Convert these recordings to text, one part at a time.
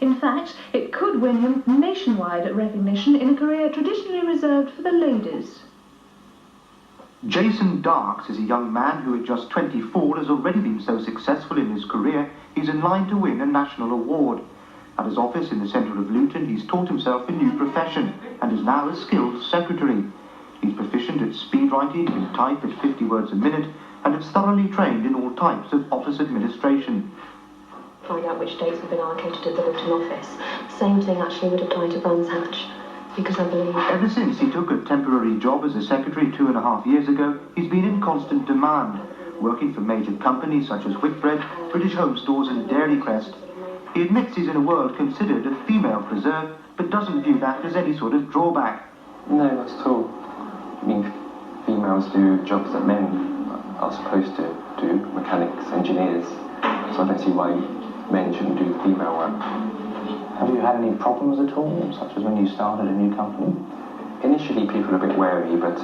In fact, it could win him nationwide recognition in a career traditionally reserved for the ladies. Jason Darks is a young man who at just 24 has already been so successful in his career he's in line to win a national award. At his office in the centre of Luton, he's taught himself a new profession and is now a skilled secretary. He's proficient at speed writing, can type at 50 words a minute, and is thoroughly trained in all types of office administration. Find out which dates have been allocated at the Luton office. Same thing actually would apply to Brands Hatch, because I believe... Ever since he took a temporary job as a secretary 2.5 years ago, he's been in constant demand, working for major companies such as Whitbread, British Home Stores and Dairy Crest. He admits he's in a world considered a female preserve, but doesn't view that as any sort of drawback. No, not at all. I mean, females do jobs that men are supposed to do, mechanics, engineers, so I don't see why men shouldn't do female work. Have you had any problems at all, such as when you started a new company? Initially people are a bit wary, but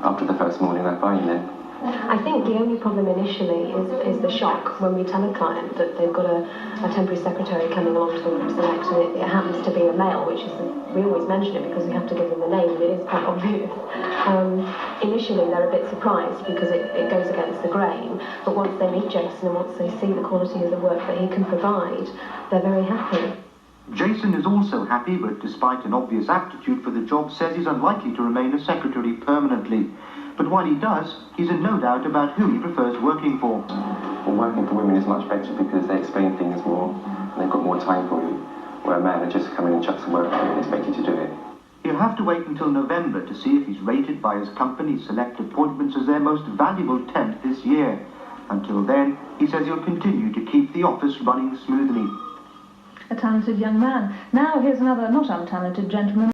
after the first morning they're fine then. I think the only problem initially is the shock when we tell a client that they've got a temporary secretary coming along to them from Select, and it happens to be a male, which is, we always mention it because we have to give them the name, it is quite obvious. Initially they're a bit surprised because it goes against the grain, but once they meet Jason and once they see the quality of the work that he can provide, they're very happy. Jason is also happy, but despite an obvious aptitude for the job, says he's unlikely to remain a secretary permanently. But while he does, he's in no doubt about who he prefers working for. Well, working for women is much better because they explain things more and they've got more time for you, where a man will just come in and chuck some work at you and expect you to do it. He'll have to wait until November to see if he's rated by his company's select appointments as their most valuable temp this year. Until then, he says he'll continue to keep the office running smoothly. A talented young man. Now here's another not untalented gentleman.